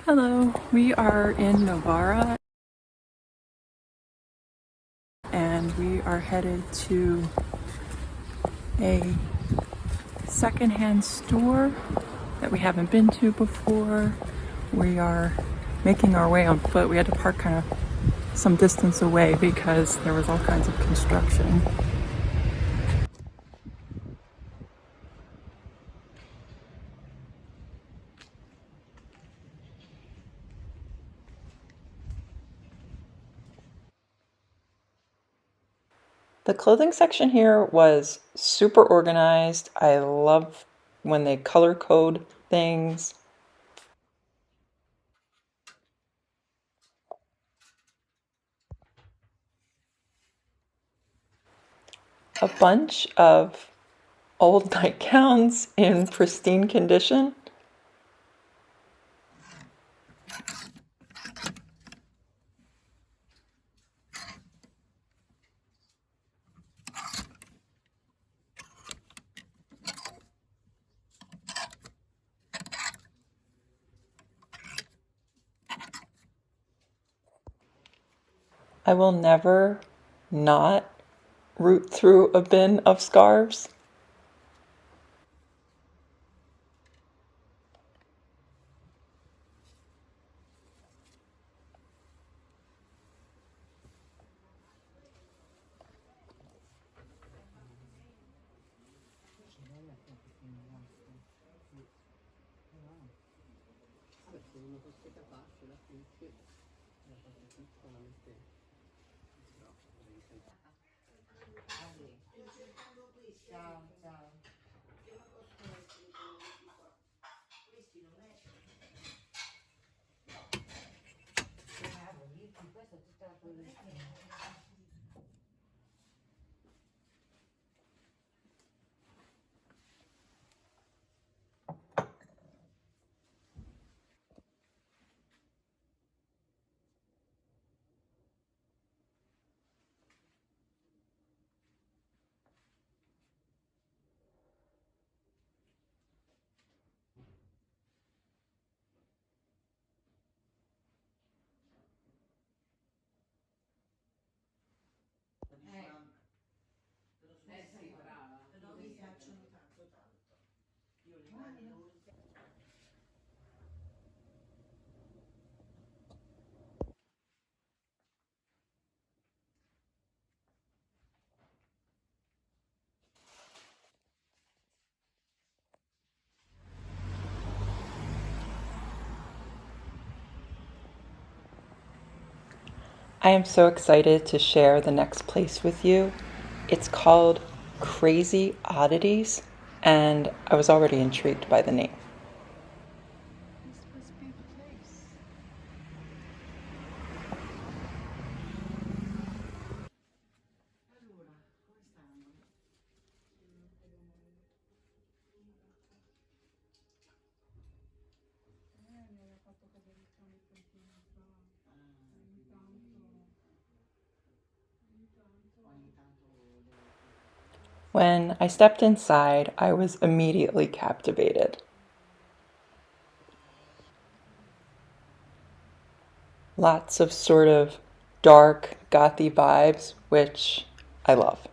Hello, we are in Novara and we are headed to a secondhand store that we haven't been to before. We are making our way on foot. We had to park kind of some distance away because there was all kinds of construction. The clothing section here was super organized. I love when they color code things. A bunch of old nightgowns in pristine condition. I will never not root through a bin of scarves. I am so excited to share the next place with you. It's called Crazy Oddities, and I was already intrigued by the name. This must be the place. When I stepped inside, I was immediately captivated. Lots of sort of dark, gothy vibes, which I love.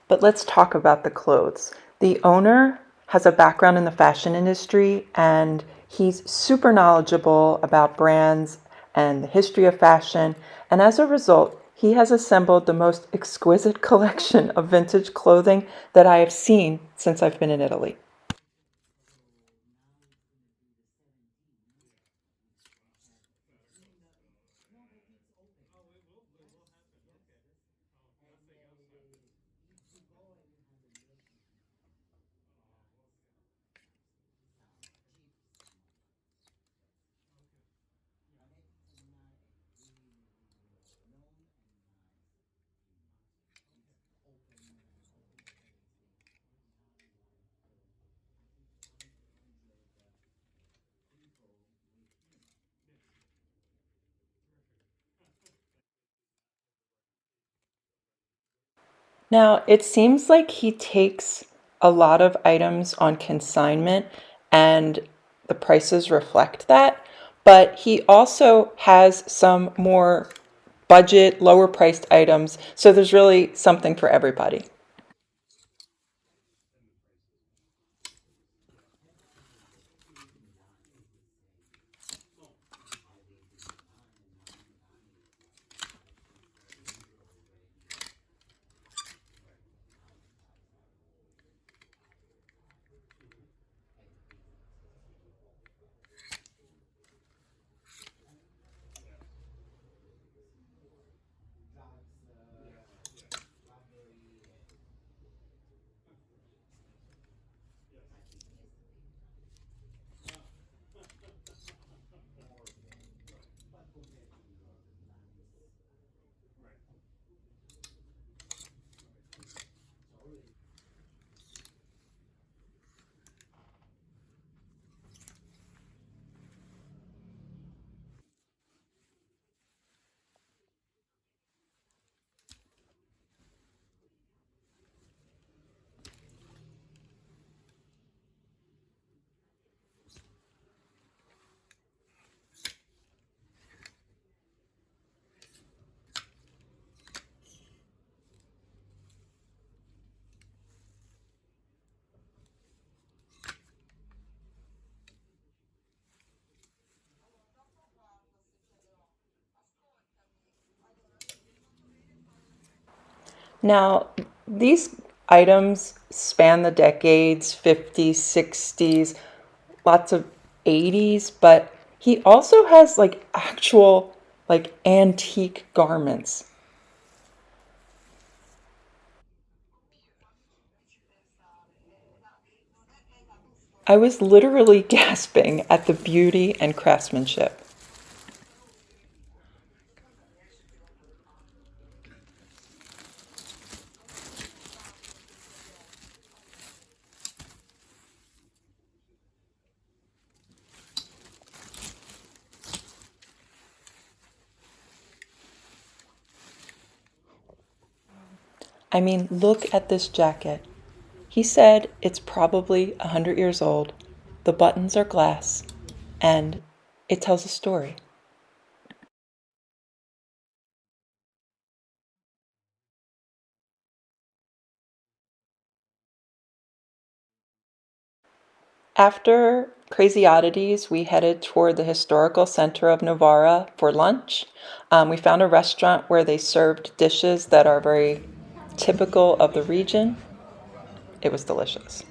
But let's talk about the clothes. The owner has a background in the fashion industry and he's super knowledgeable about brands and the history of fashion. And as a result, he has assembled the most exquisite collection of vintage clothing that I have seen since I've been in Italy. Now, it seems like he takes a lot of items on consignment and the prices reflect that, but he also has some more budget, lower priced items, so there's really something for everybody. Now, these items span the decades 50s, 60s, lots of 80s, but he also has like actual like antique garments. I was literally gasping at the beauty and craftsmanship. I mean, look at this jacket. He said it's probably 100 years old. The buttons are glass, and it tells a story. After Crazy Oddities, we headed toward the historical center of Novara for lunch. We found a restaurant where they served dishes that are very typical of the region. It was delicious.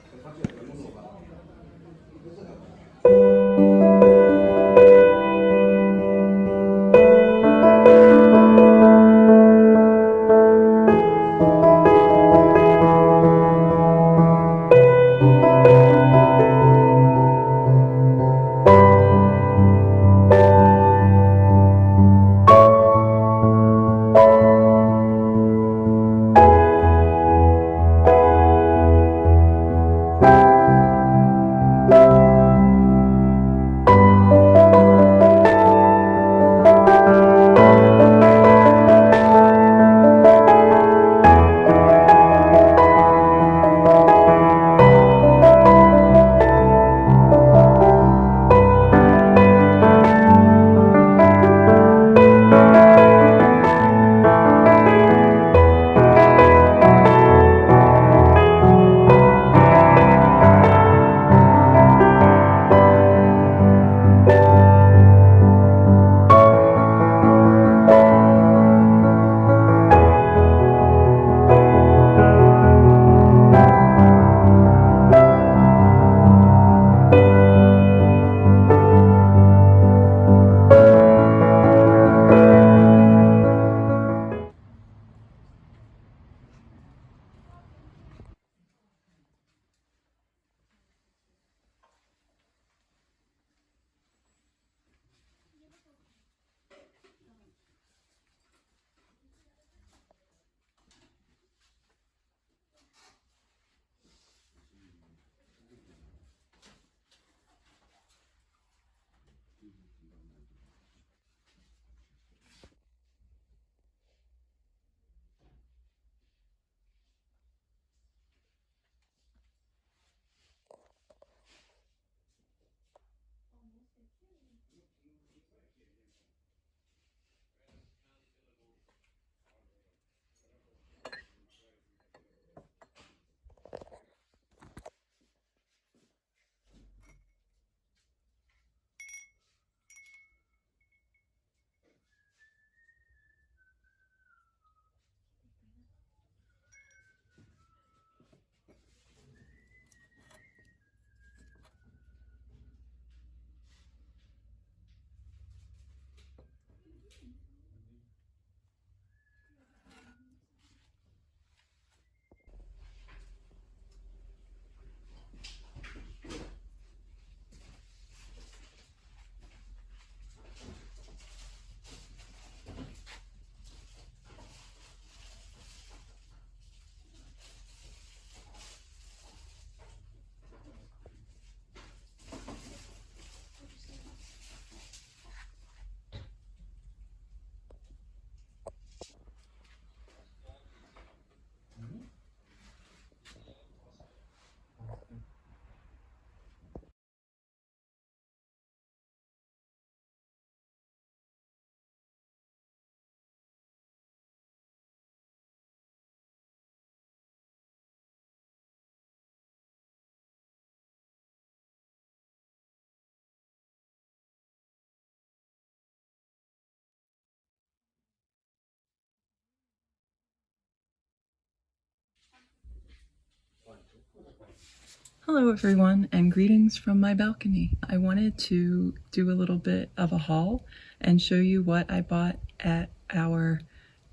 Hello everyone, and greetings from my balcony. I wanted to do a little bit of a haul and show you what I bought at our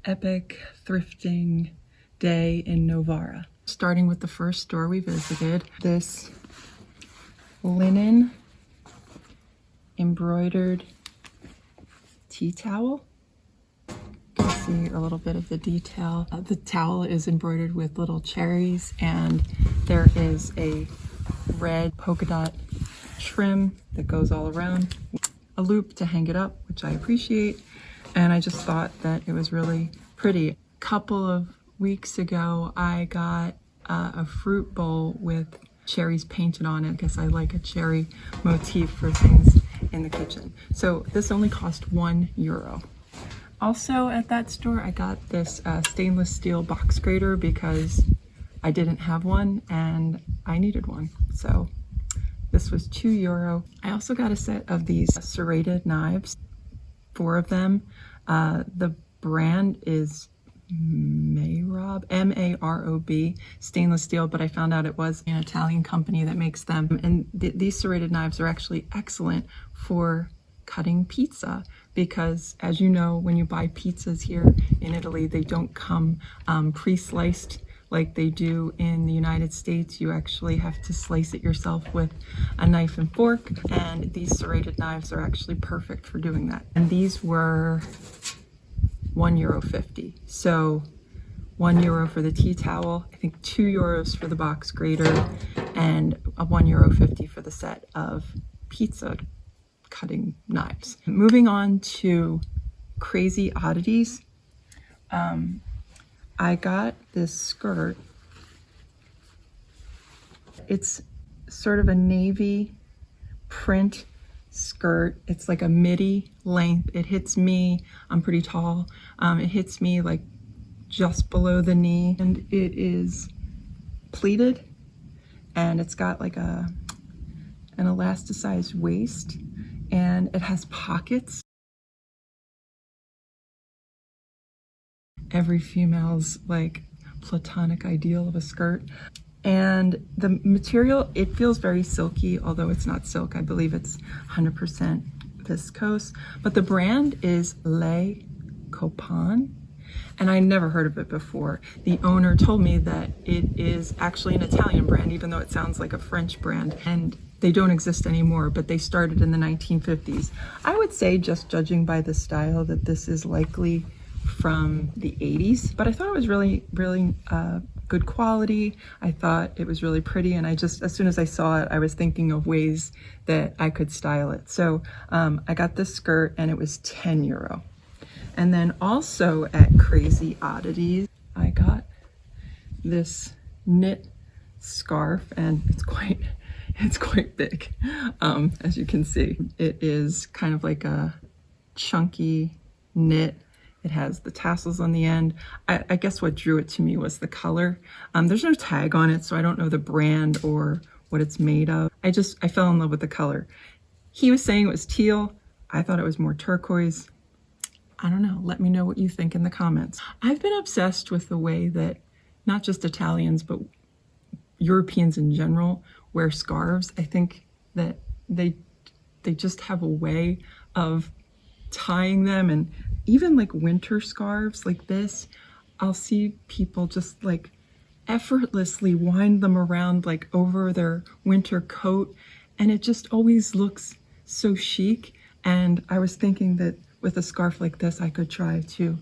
epic thrifting day in Novara. Starting with the first store we visited, this linen embroidered tea towel. You can see a little bit of the detail. The towel is embroidered with little cherries, and there is a red polka dot trim that goes all around, a loop to hang it up, which I appreciate, and I just thought that it was really pretty. A couple of weeks ago I got a fruit bowl with cherries painted on it. I guess I like a cherry motif for things in the kitchen. So this only cost €1. Also at that store I got this stainless steel box grater because I didn't have one and I needed one. So this was €2. I also got a set of these serrated knives, 4 of them. The brand is Marob, M-A-R-O-B, stainless steel, but I found out it was an Italian company that makes them. And these serrated knives are actually excellent for cutting pizza because, as you know, when you buy pizzas here in Italy, they don't come pre-sliced like they do in the United States. You actually have to slice it yourself with a knife and fork, and these serrated knives are actually perfect for doing that. And these were €1.50. So €1 for the tea towel, I think €2 for the box grater, and a €1.50 for the set of pizza cutting knives. Moving on to Crazy Oddities. I got this skirt. It's sort of a navy print skirt. It's like a midi length. It hits me, I'm pretty tall. It hits me like just below the knee, and it is pleated, and it's got like an elasticized waist, and it has pockets. Every female's like platonic ideal of a skirt. And the material, it feels very silky, although it's not silk. I believe it's 100% viscose, but the brand is Le Copan, and I never heard of it before. The owner told me that it is actually an Italian brand, even though it sounds like a French brand, and they don't exist anymore, but they started in the 1950s. I would say, just judging by the style, that this is likely from the 80s, but I thought it was really good quality. I thought it was really pretty, and I just, as soon as I saw it, I was thinking of ways that I could style it. So I got this skirt, and it was €10. And then also at Crazy Oddities, I got this knit scarf, and it's quite big. As you can see, it is kind of like a chunky knit. It has the tassels on the end. I guess what drew it to me was the color. There's no tag on it, so I don't know the brand or what it's made of. I fell in love with the color. He was saying it was teal. I thought it was more turquoise. I don't know. Let me know what you think in the comments. I've been obsessed with the way that not just Italians, but Europeans in general wear scarves. I think that they just have a way of tying them, and even like winter scarves like this, I'll see people just like effortlessly wind them around like over their winter coat, and it just always looks so chic. And I was thinking that with a scarf like this, I could try to,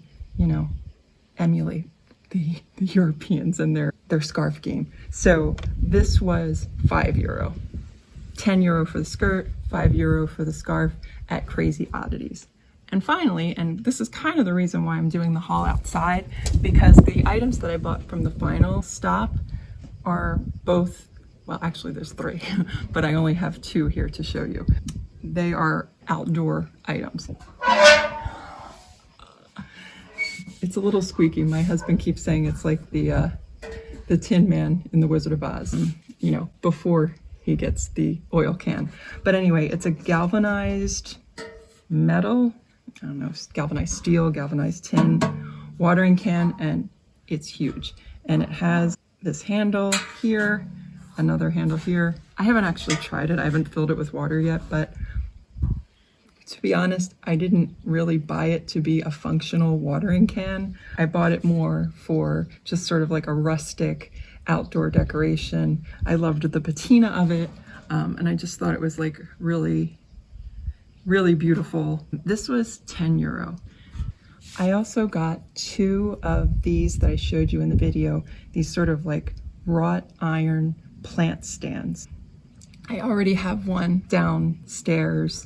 emulate the Europeans and their scarf game. So this was €5. €10 for the skirt, €5 for the scarf at Crazy Oddities. And finally, and this is kind of the reason why I'm doing the haul outside, because the items that I bought from the final stop are both, well, actually there's 3, but I only have 2 here to show you. They are outdoor items. It's a little squeaky. My husband keeps saying it's like the Tin Man in The Wizard of Oz, before he gets the oil can. But anyway, it's a galvanized metal, I don't know, galvanized steel, galvanized tin watering can, and it's huge. And it has this handle here another handle here. I haven't actually tried it. I haven't filled it with water yet, but to be honest, I didn't really buy it to be a functional watering can. I bought it more for just sort of like a rustic outdoor decoration. I loved the patina of it, and I just thought it was like really, really beautiful. This was 10 euro. I also got 2 of these that I showed you in the video, these sort of like wrought iron plant stands. I already have one downstairs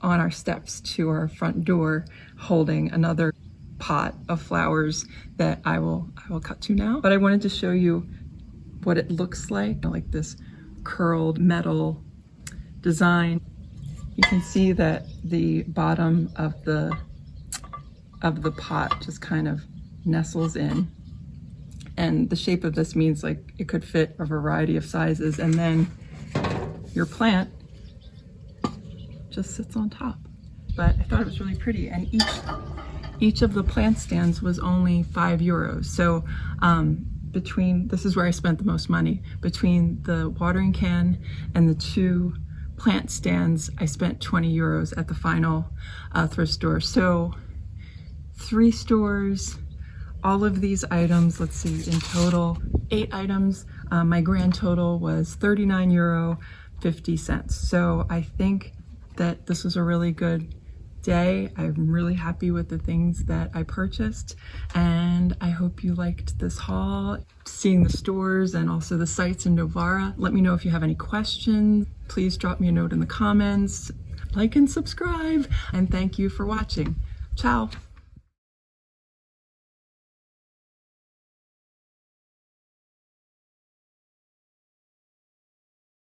on our steps to our front door holding another pot of flowers that I will cut to now. But I wanted to show you what it looks like this curled metal design. You can see that the bottom of the pot just kind of nestles in. And the shape of this means like it could fit a variety of sizes, and then your plant just sits on top. But I thought it was really pretty, and each of the plant stands was only 5 euros. So this is where I spent the most money. Between the watering can and the 2 plant stands, I spent 20 euros at the final thrift store. So 3 stores, all of these items, let's see, in total 8 items. My grand total was 39 euro 50 cents. So I think that this was a really good day. I'm really happy with the things that I purchased, and I hope you liked this haul, seeing the stores and also the sites in Novara. Let me know if you have any questions. Please drop me a note in the comments, like and subscribe, and thank you for watching. Ciao.